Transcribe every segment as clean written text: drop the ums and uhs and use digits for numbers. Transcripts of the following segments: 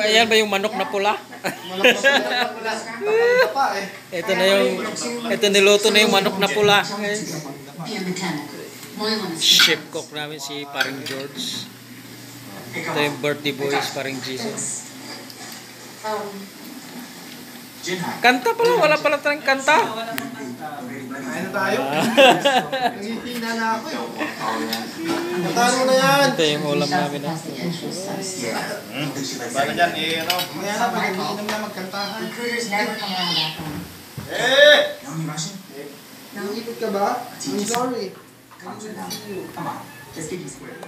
Ayan ba yung manok na pula? Manok na pula. Ito niluto na yung manok na pula. Chef cook namin si Paring George. Ito yung birthday boys, Paring Jesus. Kanta pala, wala pala tayong kanta. Ano tayo? Nangihina na ako eh. Kantahan mo na yan. Ito yung ulam namin. Paano dyan eh, ano? Kaya na, pag nag-iinom na magkantahan. Eh! Nangipit ka ba? I'm sorry. Come on, just give me square.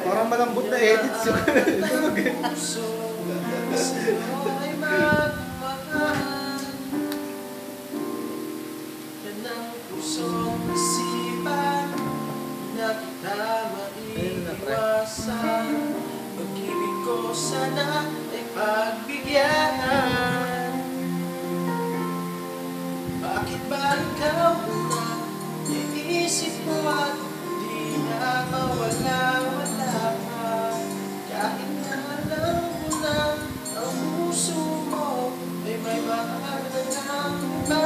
Parang malambot na edits yung tulog eh. Pag-ibig ko sana ay pagbigyan. Bakit ba ikaw na iisip mo at di na mawala-wala pa? Kahit na alam mo na ang puso mo ay may mahal na ng iba.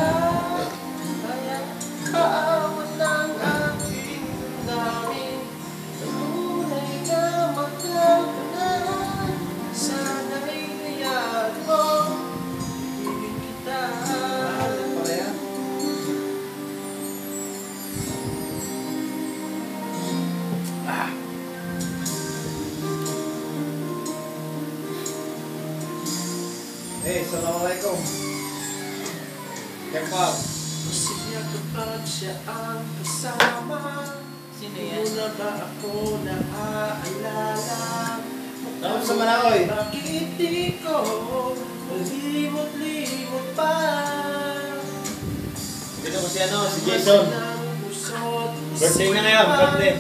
Kaya paawat ng aking damdamin. Tunay na mahal ka na. Sana'y hayaan mo, ibig kita. Hey, assalamualaikum. Kempal. Masaya kapag siya ang kasama. Sino yan? Muna ba ako naaalala? Ano sa Manaoy? Bakit di ko malimot-limot pa? Dito ko si ano, si Jason. Birthday na ngayon, birthday.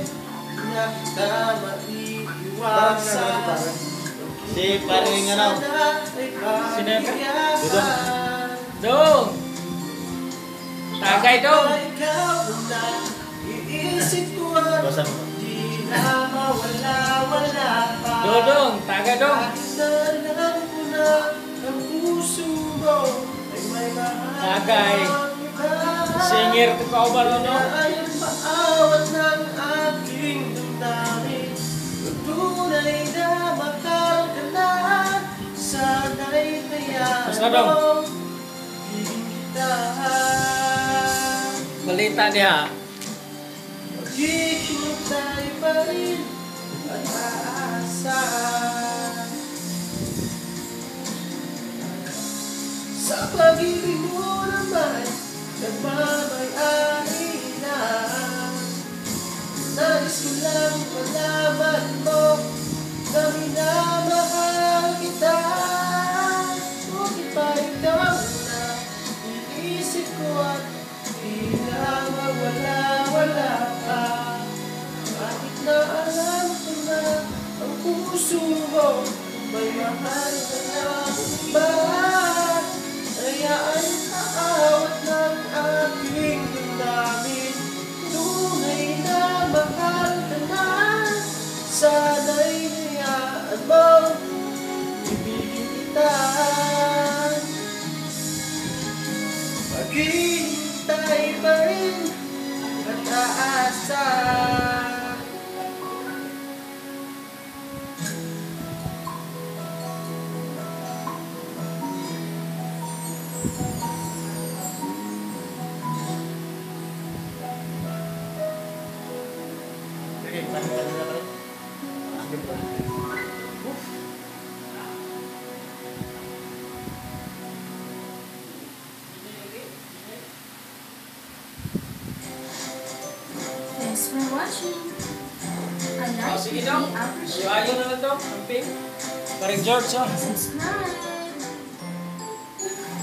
Si paring ano? Sino yan? Dudong. Dong! Tagay dong! Basan mo. Di na mawala-wala pa. Dodong! Tagay dong! Alam ko na ang puso mo ay may mahal. Tagay. Singer to ka ba no? Ay ang paawat ng aking damdamin. Tunay na mahal ka na. Sana'y hayaan Basta dong. mo, ibig kita. Balita niya. Maghihintay pa rin at aasa. Sa pag-ibig mo naman, nagmamay-ari na. Nais ko lang malaman mo na minamahal kita. Bakit pa ikaw na iisip ko at di na mawala-wala pa? Bakit na alam ko na ang puso mo may mahal ka na ba? Kaya ay aawat ng aking damdamin. Tunay na mahal ka na. Sana'y hayaan mo, ibigin kita. Maghihintay pa rin at aasa. Sige, paano na pala? Thanks for watching. I like Sige it, dong. we appreciate Ayaw na lang to. Ang pink. Paring George, oh. Subscribe.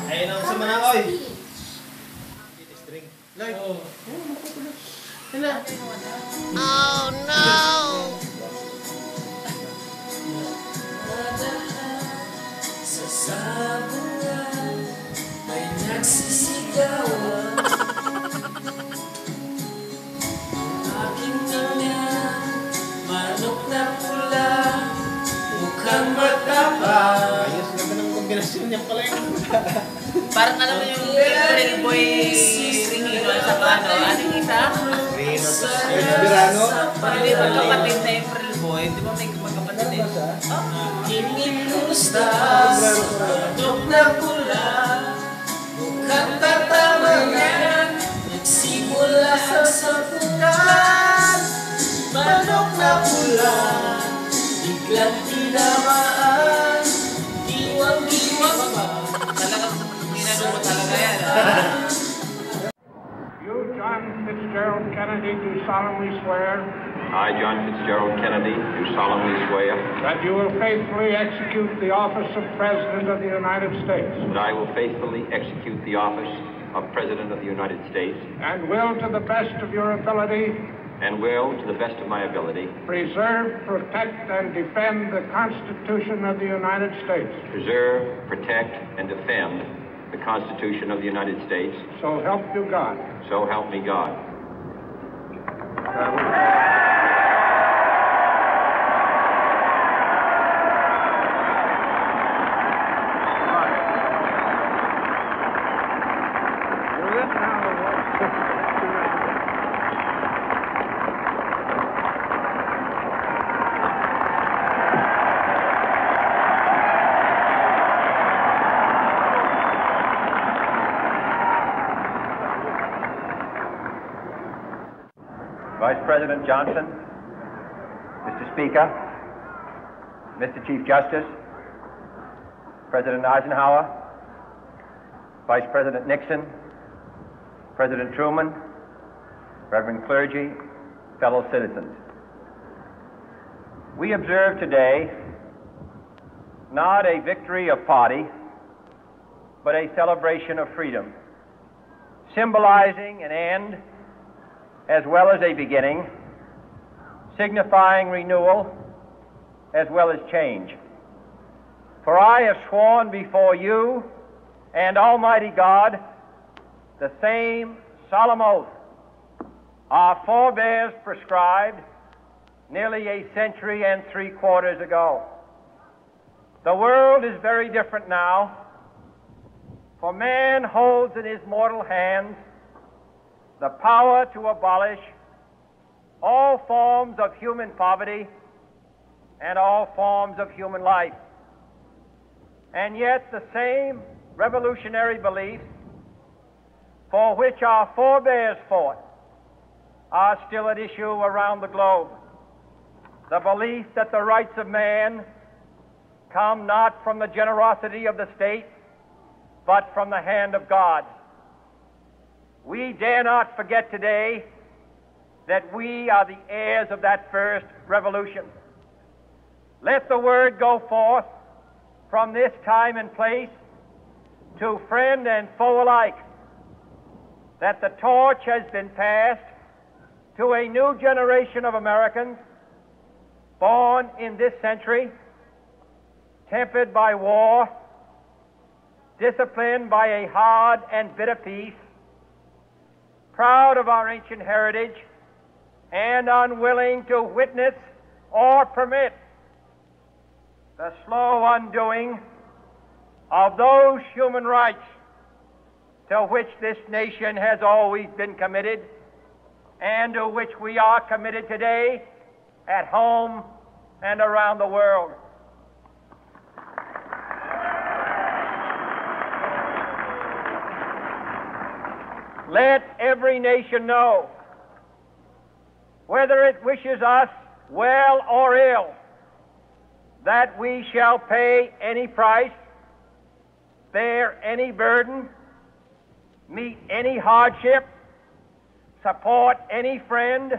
Ayun ang sa Come Manaoy. on, speed. String. Oh. Oh no! Sa bunga ay nagsisigawan. Aking ina, manok na pula, mukhang matapang. Ayos, ganda ng kombinasyon niya pala yun. Parang alam mo yung April Boy ringing sa ano, anong isa? Birano. Hindi ba kapatid na April Boy? Di ba may magkapatid eh? Kinilusta manok na pula, mukhang tatamangan, nagsimula sa sapukan. Manok na pula, biglang tinamaan, diwang-diwang pa. Talagang ginano mo talaga yan. You, John Fitzgerald Kennedy, do solemnly swear I, John Fitzgerald Kennedy, do solemnly swear that you will faithfully execute the office of President of the United States that I will faithfully execute the office of President of the United States and will, to the best of your ability, and will, to the best of my ability, preserve, protect, and defend the Constitution of the United States. preserve, protect, and defend the Constitution of the United States. So help you God. So help me God. Vice President Johnson, Mr. Speaker, Mr. Chief Justice, President Eisenhower, Vice President Nixon, President Truman, Reverend clergy, fellow citizens. We observe today not a victory of party, but a celebration of freedom, symbolizing an end as well as a beginning, signifying renewal as well as change. For I have sworn before you and Almighty God the same solemn oath our forebears prescribed nearly a century and 3/4 ago. The world is very different now, for man holds in his mortal hands the power to abolish all forms of human poverty and all forms of human life. And yet the same revolutionary beliefs for which our forebears fought are still at issue around the globe. The belief that the rights of man come not from the generosity of the state, but from the hand of God. We dare not forget today that we are the heirs of that first revolution. Let the word go forth from this time and place to friend and foe alike that the torch has been passed to a new generation of Americans born in this century, tempered by war, disciplined by a hard and bitter peace, proud of our ancient heritage, and unwilling to witness or permit the slow undoing of those human rights to which this nation has always been committed and to which we are committed today at home and around the world. Let every nation know, whether it wishes us well or ill, that we shall pay any price, bear any burden, meet any hardship, support any friend,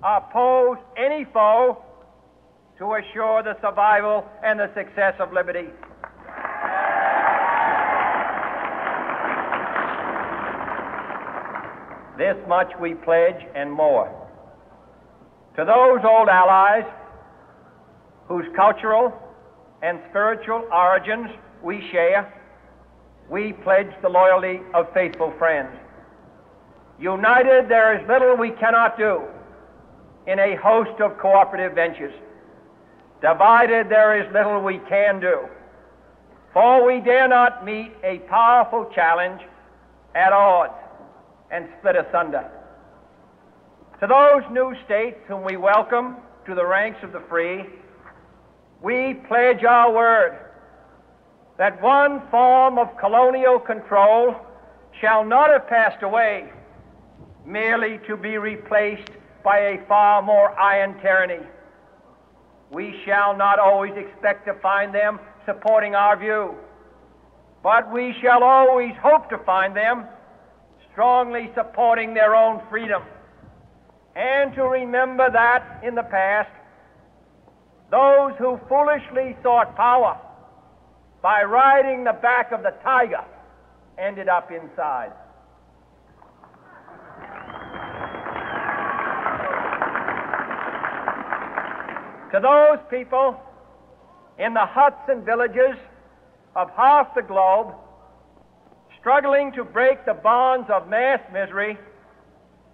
oppose any foe to assure the survival and the success of liberty. This much we pledge and more. To those old allies whose cultural and spiritual origins we share, we pledge the loyalty of faithful friends. United, there is little we cannot do in a host of cooperative ventures. Divided, there is little we can do, for we dare not meet a powerful challenge at odds and split asunder. To those new states whom we welcome to the ranks of the free, we pledge our word that one form of colonial control shall not have passed away merely to be replaced by a far more iron tyranny. We shall not always expect to find them supporting our view, but we shall always hope to find them strongly supporting their own freedom, and to remember that in the past, those who foolishly sought power by riding the back of the tiger ended up inside. To those people in the huts and villages of half the globe struggling to break the bonds of mass misery,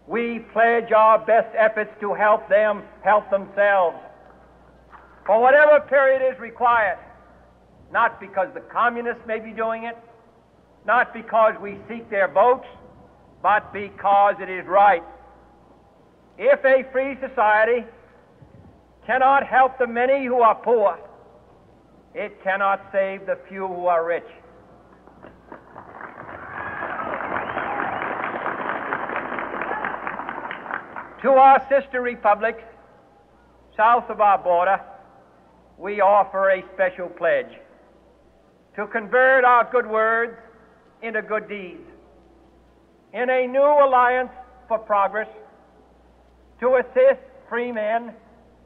we pledge our best efforts to help them help themselves for whatever period is required, not because the communists may be doing it, not because we seek their votes, but because it is right. If a free society cannot help the many who are poor, it cannot save the few who are rich. To our sister republics south of our border, we offer a special pledge to convert our good words into good deeds in a new alliance for progress, to assist free men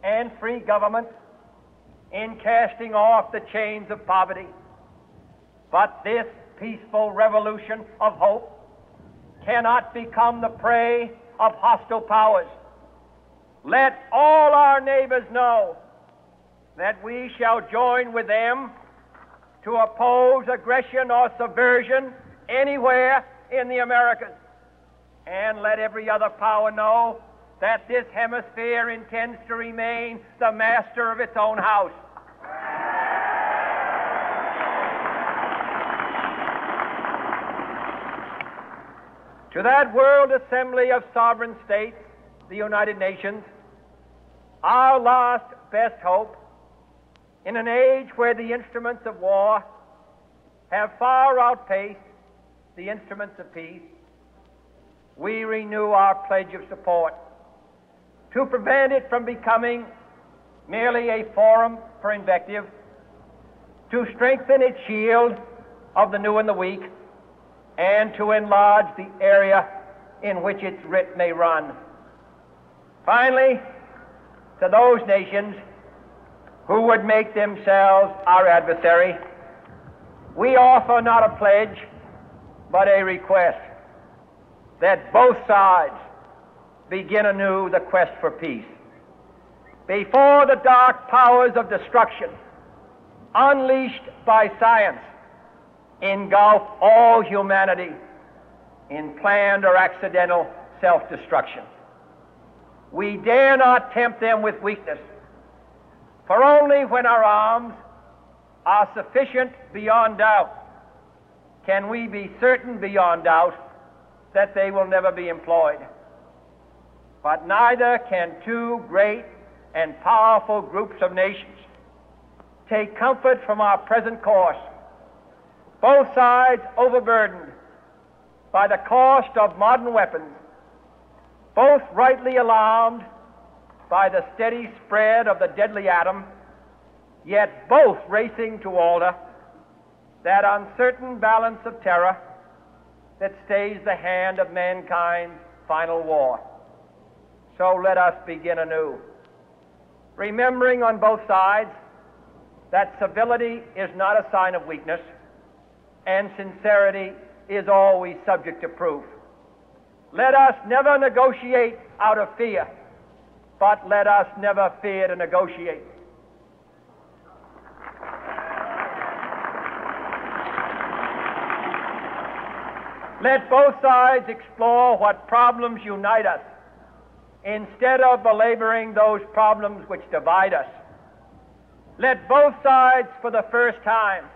and free governments in casting off the chains of poverty. But this peaceful revolution of hope cannot become the prey of hostile powers. Let all our neighbors know that we shall join with them to oppose aggression or subversion anywhere in the Americas. And let every other power know that this hemisphere intends to remain the master of its own house. To that world assembly of sovereign states, the United Nations, our last best hope, in an age where the instruments of war have far outpaced the instruments of peace, we renew our pledge of support to prevent it from becoming merely a forum for invective, to strengthen its shield of the new and the weak, and to enlarge the area in which its writ may run. Finally, to those nations who would make themselves our adversary, we offer not a pledge, but a request that both sides begin anew the quest for peace. Before the dark powers of destruction, unleashed by science, engulf all humanity in planned or accidental self-destruction, we dare not tempt them with weakness, for only when our arms are sufficient beyond doubt can we be certain beyond doubt that they will never be employed. But neither can two great and powerful groups of nations take comfort from our present course, both sides overburdened by the cost of modern weapons, both rightly alarmed by the steady spread of the deadly atom, yet both racing to alter that uncertain balance of terror that stays the hand of mankind's final war. So let us begin anew, remembering on both sides that civility is not a sign of weakness, and sincerity is always subject to proof. Let us never negotiate out of fear, but let us never fear to negotiate. Let both sides explore what problems unite us, instead of belaboring those problems which divide us. Let both sides, for the first time,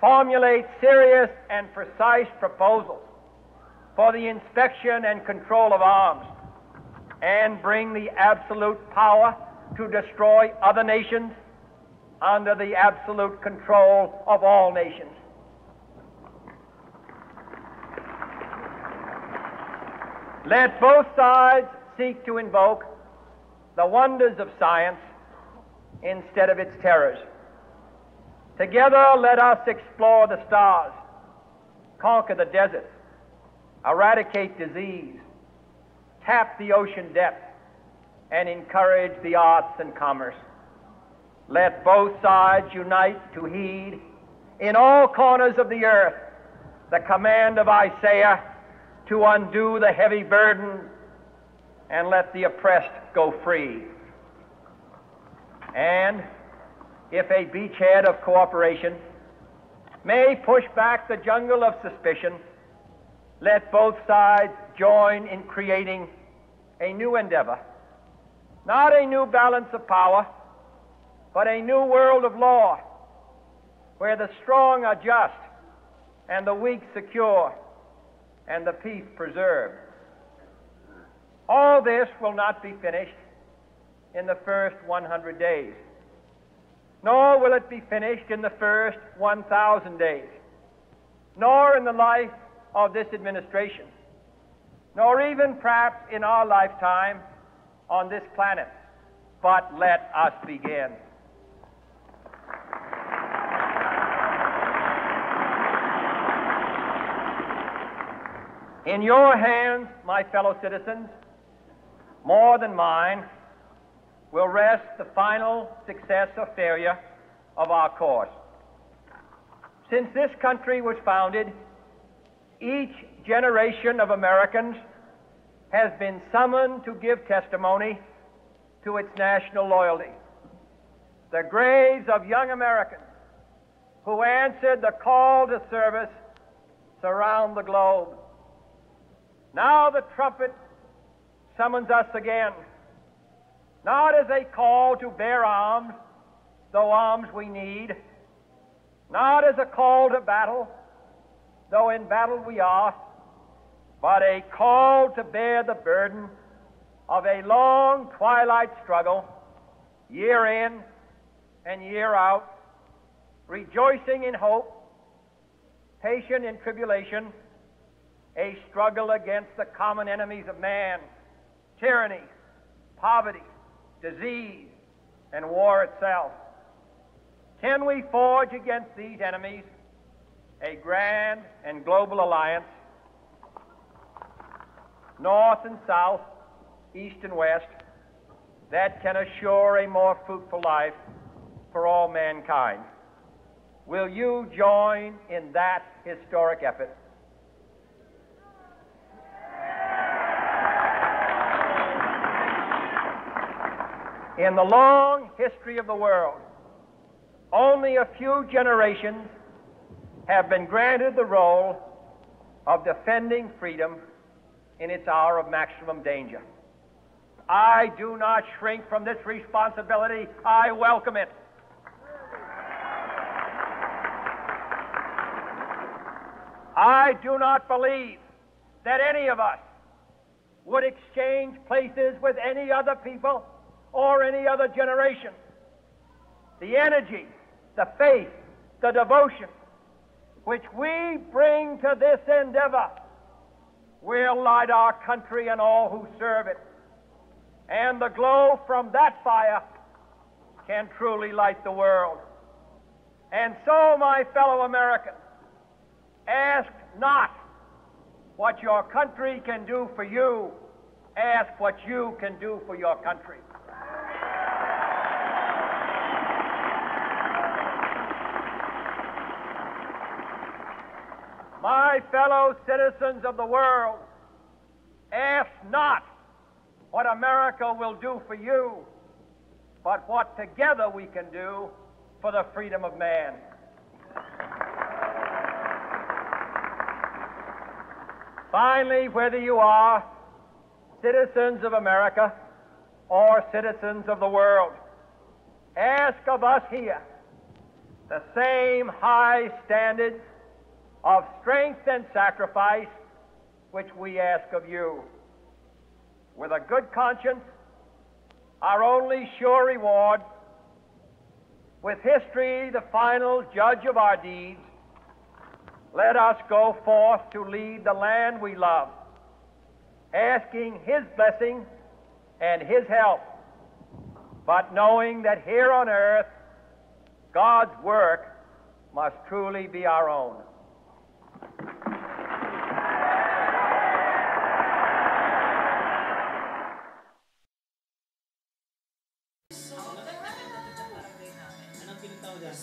formulate serious and precise proposals for the inspection and control of arms, and bring the absolute power to destroy other nations under the absolute control of all nations. Let both sides seek to invoke the wonders of science instead of its terrors. Together, let us explore the stars, conquer the deserts, eradicate disease, tap the ocean depths, and encourage the arts and commerce. Let both sides unite to heed in all corners of the earth the command of Isaiah to undo the heavy burden and let the oppressed go free. And if a beachhead of cooperation may push back the jungle of suspicion, let both sides join in creating a new endeavor, not a new balance of power, but a new world of law, where the strong are just and the weak secure and the peace preserved. All this will not be finished in the first 100 days, nor will it be finished in the first 1,000 days, nor in the life of this administration, nor even perhaps in our lifetime on this planet. But let us begin. In your hands, my fellow citizens, more than mine, will rest the final success or failure of our course. Since this country was founded, each generation of Americans has been summoned to give testimony to its national loyalty. The graves of young Americans who answered the call to service surround the globe. Now the trumpet summons us again, not as a call to bear arms, though arms we need, not as a call to battle, though in battle we are, but a call to bear the burden of a long twilight struggle, year in and year out, rejoicing in hope, patient in tribulation, a struggle against the common enemies of man, tyranny, poverty, disease, and war itself. Can we forge against these enemies a grand and global alliance, north and south, east and west, that can assure a more fruitful life for all mankind? Will you join in that historic effort? In the long history of the world, only a few generations have been granted the role of defending freedom in its hour of maximum danger. I do not shrink from this responsibility. I welcome it. I do not believe that any of us would exchange places with any other people or any other generation. The energy, the faith, the devotion which we bring to this endeavor will light our country and all who serve it. And the glow from that fire can truly light the world. And so, my fellow Americans, ask not what your country can do for you, ask what you can do for your country. My fellow citizens of the world, ask not what America will do for you, but what together we can do for the freedom of man. Finally, whether you are citizens of America or citizens of the world, ask of us here the same high standards of strength and sacrifice which we ask of you. With a good conscience, our only sure reward, with history the final judge of our deeds, let us go forth to lead the land we love, asking His blessing and His help, but knowing that here on earth, God's work must truly be our own. Anong pinuntaw dyan?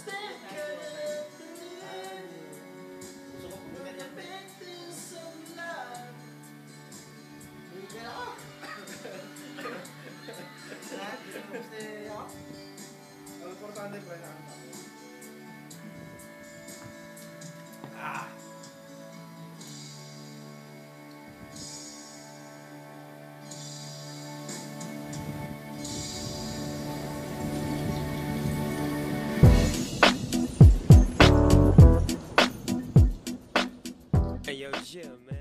Ang importante pa na Hey, yo, Jim, man.